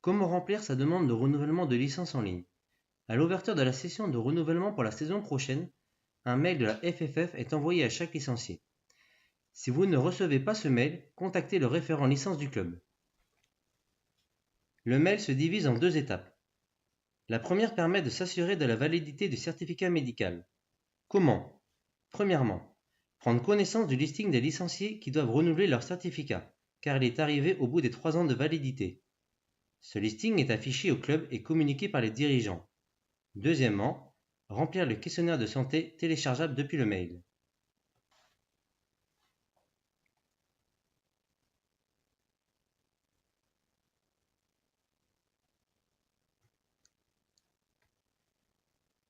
Comment remplir sa demande de renouvellement de licence en ligne? À l'ouverture de la session de renouvellement pour la saison prochaine, un mail de la FFF est envoyé à chaque licencié. Si vous ne recevez pas ce mail, contactez le référent licence du club. Le mail se divise en deux étapes. La première permet de s'assurer de la validité du certificat médical. Comment? Premièrement, prendre connaissance du listing des licenciés qui doivent renouveler leur certificat, car il est arrivé au bout des 3 ans de validité. Ce listing est affiché au club et communiqué par les dirigeants. Deuxièmement, remplir le questionnaire de santé téléchargeable depuis le mail.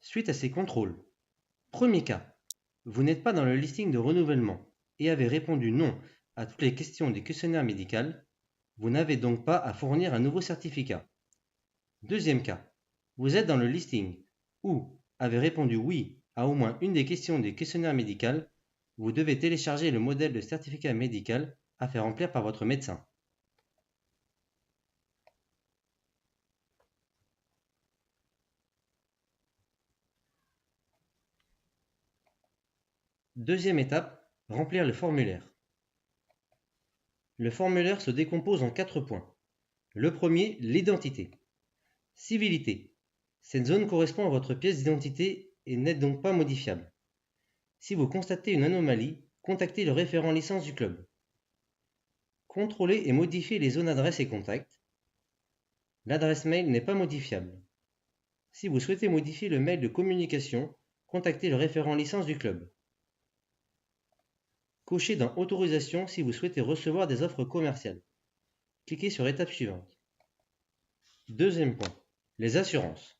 Suite à ces contrôles. Premier cas, vous n'êtes pas dans le listing de renouvellement et avez répondu non à toutes les questions du questionnaire médical, vous n'avez donc pas à fournir un nouveau certificat. Deuxième cas, vous êtes dans le listing ou avez répondu oui à au moins une des questions du questionnaire médical, vous devez télécharger le modèle de certificat médical à faire remplir par votre médecin. Deuxième étape, remplir le formulaire. Le formulaire se décompose en 4 points. Le premier, l'identité. Civilité. Cette zone correspond à votre pièce d'identité et n'est donc pas modifiable. Si vous constatez une anomalie, contactez le référent licence du club. Contrôlez et modifiez les zones adresse et contact. L'adresse mail n'est pas modifiable. Si vous souhaitez modifier le mail de communication, contactez le référent licence du club. Cochez dans Autorisation si vous souhaitez recevoir des offres commerciales. Cliquez sur Étape suivante. Deuxième point, les assurances.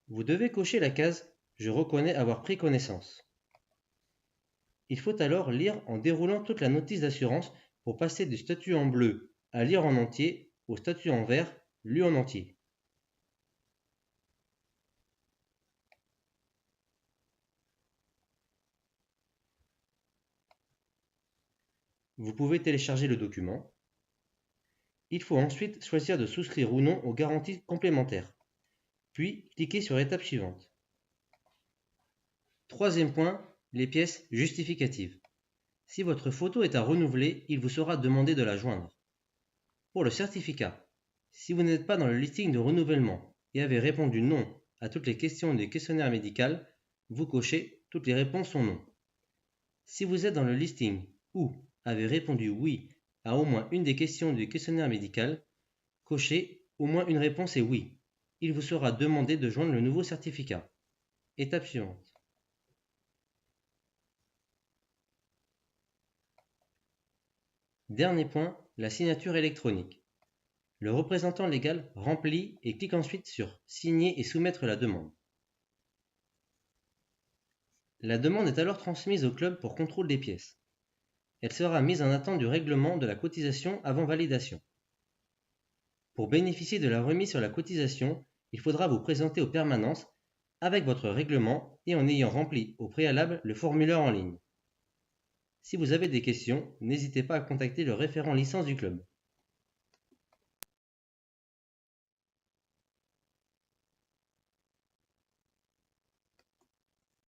Vous devez cocher la case « Je reconnais avoir pris connaissance ». Il faut alors lire en déroulant toute la notice d'assurance pour passer du statut en bleu à lire en entier au statut en vert lu en entier. Vous pouvez télécharger le document. Il faut ensuite choisir de souscrire ou non aux garanties complémentaires. Puis, cliquez sur Étape suivante. Troisième point, les pièces justificatives. Si votre photo est à renouveler, il vous sera demandé de la joindre. Pour le certificat, si vous n'êtes pas dans le listing de renouvellement et avez répondu non à toutes les questions du questionnaire médical, vous cochez toutes les réponses sont non. Si vous êtes dans le listing ou avez répondu oui à au moins une des questions du questionnaire médical, cochez au moins une réponse est oui. Il vous sera demandé de joindre le nouveau certificat. Étape suivante. Dernier point, la signature électronique. Le représentant légal remplit et clique ensuite sur « Signer et soumettre la demande ». La demande est alors transmise au club pour contrôle des pièces. Elle sera mise en attente du règlement de la cotisation avant validation. Pour bénéficier de la remise sur la cotisation, il faudra vous présenter aux permanences avec votre règlement et en ayant rempli au préalable le formulaire en ligne. Si vous avez des questions, n'hésitez pas à contacter le référent licence du club.